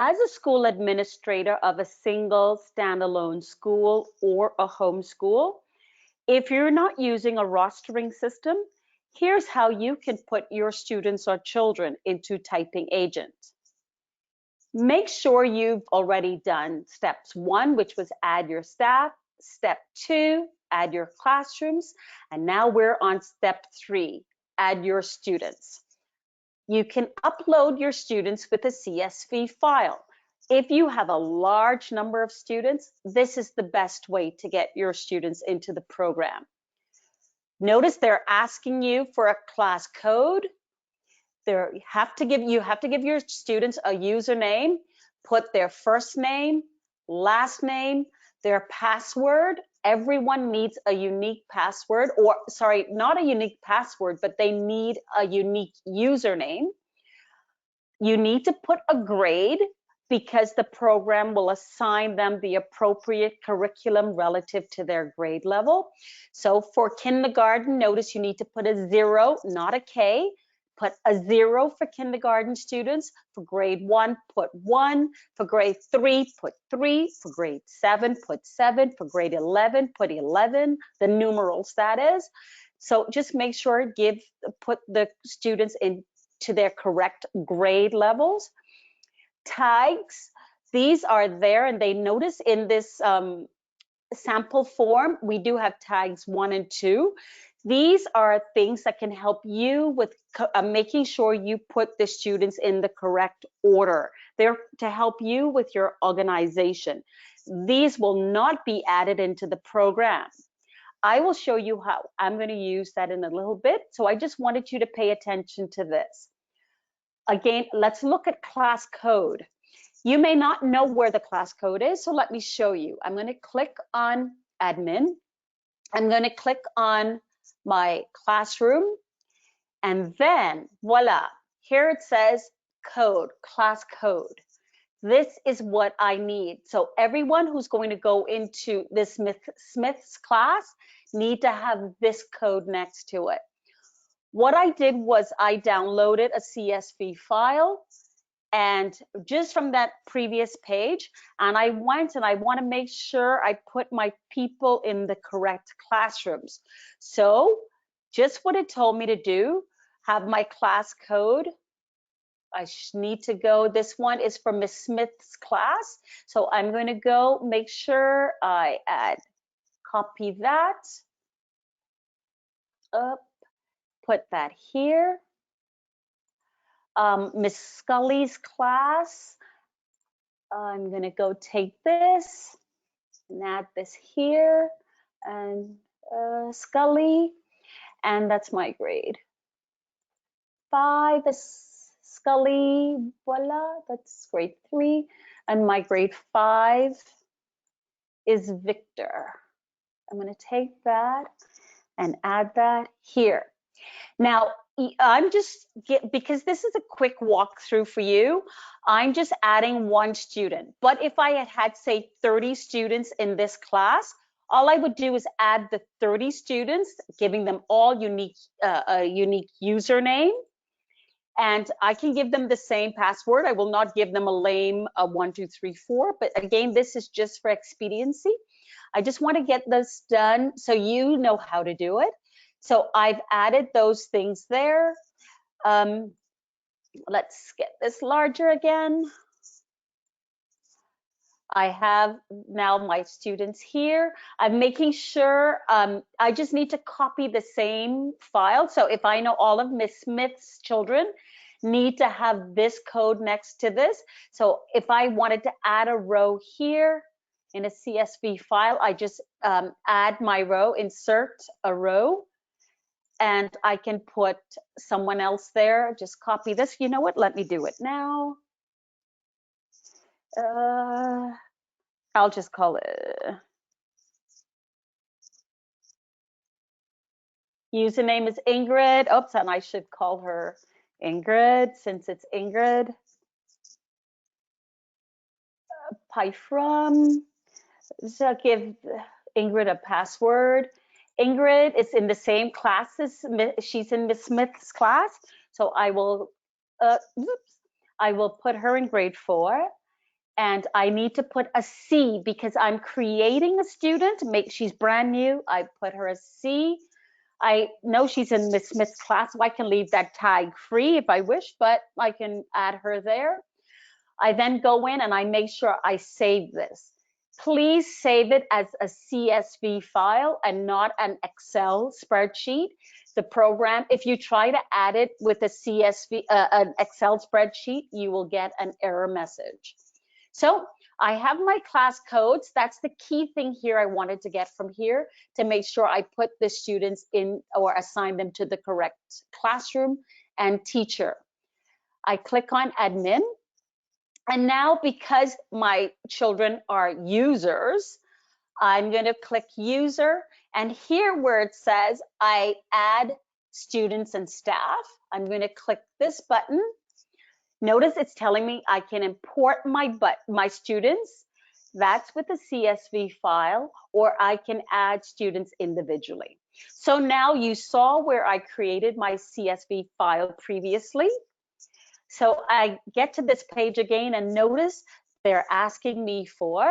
As a school administrator of a single standalone school or a homeschool, if you're not using a rostering system, here's how you can put your students or children into Typing Agent. Make sure you've already done steps 1, which was add your staff, step 2, add your classrooms, and now we're on step 3, add your students. You can upload your students with a CSV file. If you have a large number of students, this is the best way to get your students into the program. Notice they're asking you for a class code. You have to give your students a username, put their first name, last name, their password. Everyone needs a unique password, or sorry, not a unique password, but they need a unique username. You need to put a grade because the program will assign them the appropriate curriculum relative to their grade level. So for kindergarten, notice you need to put a 0, not a K. Put a 0 for kindergarten students. For grade 1, put 1. For grade 3, put 3. For grade 7, put 7. For grade 11, put 11. The numerals, that is. So just make sure, put the students into their correct grade levels. Tags, these are there, and they notice in this sample form, we do have tags 1 and 2. These are things that can help you with making sure you put the students in the correct order. They're to help you with your organization. These will not be added into the program. I will show you how. I'm going to use that in a little bit. So I just wanted you to pay attention to this. Again, let's look at class code. You may not know where the class code is, so let me show you. I'm going to click on admin. I'm going to click on my classroom, and then voila, here it says code, class code. This is what I need. So everyone who's going to go into this Smith's class need to have this code next to it. What I did was I downloaded a CSV file, and just from that previous page, and I went and I want to make sure I put my people in the correct classrooms. So just what it told me to do, have my class code. I need to go, this one is for Miss Smith's class. So I'm going to go make sure I copy that up, put that here. Miss Scully's class, I'm going to go take this and add this here, and Scully, and that's my grade 5 is Scully, voila, that's grade 3, and my grade 5 is Victor. I'm going to take that and add that here. Now, I'm just, because this is a quick walkthrough for you, I'm just adding 1 student. But if I had say, 30 students in this class, all I would do is add the 30 students, giving them all a unique username. And I can give them the same password. I will not give them a lame 1, 2, 3, 4. But again, this is just for expediency. I just want to get this done so you know how to do it. So I've added those things there. Let's get this larger again. I have now my students here. I'm making sure I just need to copy the same file. So if I know all of Miss Smith's children need to have this code next to this. So if I wanted to add a row here in a CSV file, I just add my row, insert a row, and I can put someone else there. Just copy this. You know what? Let me do it now. I'll just call it. Username is Ingrid. Oops, and I should call her Ingrid since it's Ingrid. Pi from. So give Ingrid a password. Ingrid is in the same class as she's in Miss Smith's class, so I will put her in grade 4, and I need to put a C because I'm creating a student. She's brand new. I put her a C. I know she's in Miss Smith's class, so I can leave that tag free if I wish, but I can add her there. I then go in and I make sure I save this. Please save it as a CSV file and not an Excel spreadsheet. The program, if you try to add it with a CSV, an Excel spreadsheet, you will get an error message. So I have my class codes. That's the key thing here I wanted to get from here to make sure I put the students in or assign them to the correct classroom and teacher. I click on admin. And now because my children are users, I'm going to click user. And here where it says I add students and staff, I'm going to click this button. Notice it's telling me I can import my students. That's with a CSV file, or I can add students individually. So now you saw where I created my CSV file previously. So I get to this page again and notice they're asking me for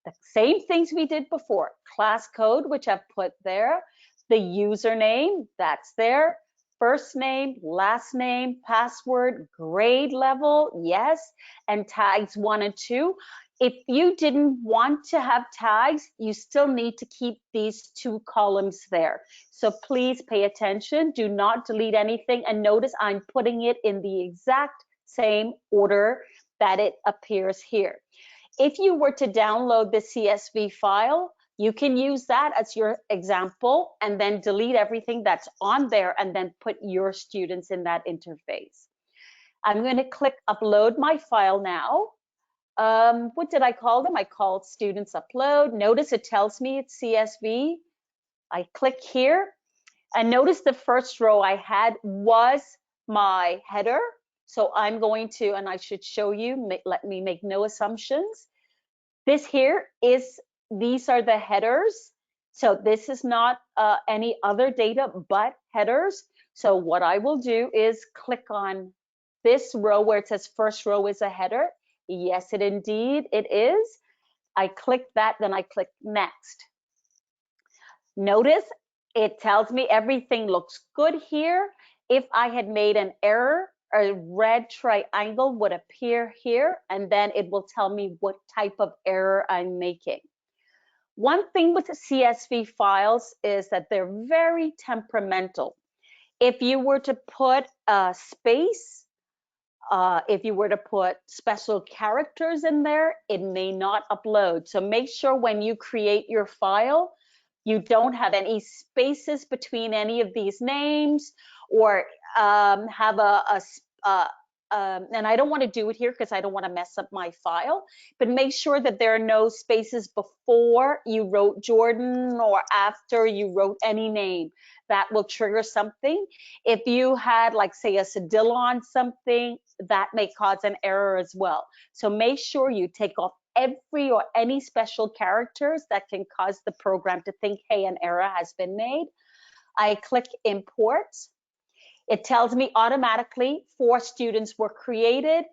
the same things we did before. Class code, which I've put there, the username, that's there, first name, last name, password, grade level, yes, and tags 1 and 2. If you didn't want to have tags, you still need to keep these 2 columns there. So please pay attention, do not delete anything, and notice I'm putting it in the exact same order that it appears here. If you were to download the CSV file, you can use that as your example and then delete everything that's on there and then put your students in that interface. I'm going to click upload my file now. What did I call them? I called students upload. Notice it tells me it's CSV. I click here and notice the first row I had was my header. So I'm going to, and I should show you, let me make no assumptions. This here is, these are the headers. So this is not any other data but headers. So what I will do is click on this row where it says first row is a header. Yes, it indeed it is. I click that, then I click next. Notice it tells me everything looks good here. If I had made an error, a red triangle would appear here, and then it will tell me what type of error I'm making. One thing with the CSV files is that they're very temperamental. If you were to put a space, if you were to put special characters in there, it may not upload. So make sure when you create your file, you don't have any spaces between any of these names, or have and I don't want to do it here because I don't want to mess up my file, but make sure that there are no spaces before you wrote Jordan or after you wrote any name. That will trigger something. If you had, like, say, a cedilla on something, that may cause an error as well. So make sure you take off every or any special characters that can cause the program to think, hey, an error has been made. I click import. It tells me automatically 4 students were created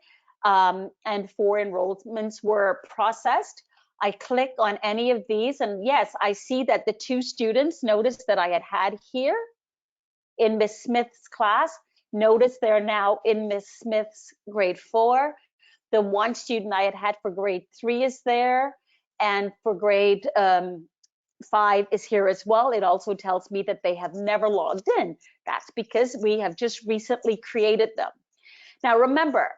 and 4 enrollments were processed. I click on any of these, and yes, I see that the 2 students, notice that I had here in Miss Smith's class, notice they're now in Miss Smith's grade 4. The 1 student I had for grade 3 is there, and for grade 5 is here as well. It also tells me that they have never logged in. That's because we have just recently created them. Now remember,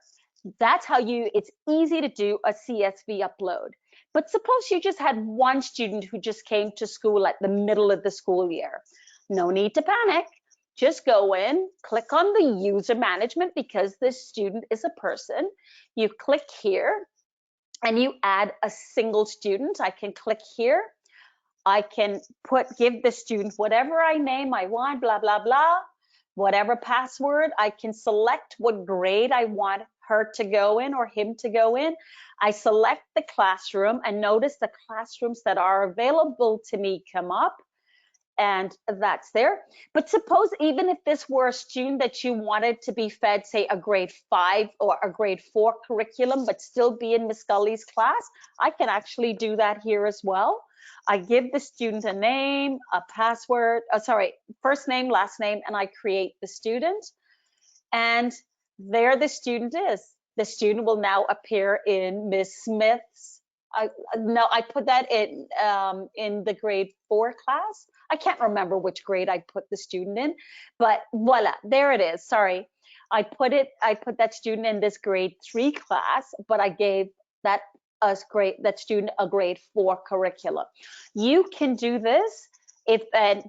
that's how it's easy to do a CSV upload. But suppose you just had 1 student who just came to school at the middle of the school year. No need to panic. Just go in, click on the user management because this student is a person. You click here and you add a single student. I can click here. I can give the student whatever name I want, blah, blah, blah, whatever password. I can select what grade I want her to go in or him to go in. I select the classroom and notice the classrooms that are available to me come up. and that's there. But suppose even if this were a student that you wanted to be fed, say, a grade 5 or a grade 4 curriculum, but still be in Miss Gully's class, I can actually do that here as well. I give the student a name, a password, first name, last name, and I create the student. And there the student is. The student will now appear in Miss Smith's. I put that in the grade 4 class. I can't remember which grade I put the student in, but voila, there it is. Sorry, I put that student in this grade 3 class, but I gave that student a grade 4 curriculum. You can do this.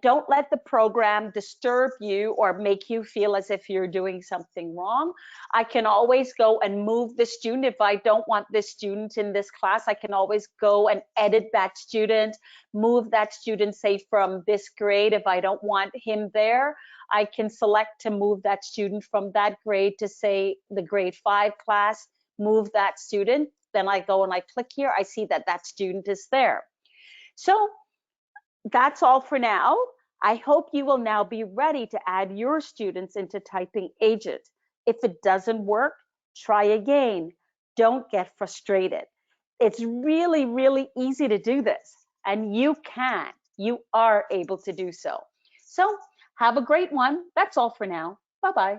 Don't let the program disturb you or make you feel as if you're doing something wrong. I can always go and move the student. If I don't want this student in this class, I can always go and edit that student, move that student, say, from this grade. If I don't want him there, I can select to move that student from that grade to, say, the grade 5 class, move that student. Then I go and I click here. I see that that student is there. So that's all for now. I hope you will now be ready to add your students into Typing Agent. If it doesn't work, try again. Don't get frustrated. It's really, really easy to do this, and you are able to do so. So have a great one. That's all for now. Bye-bye.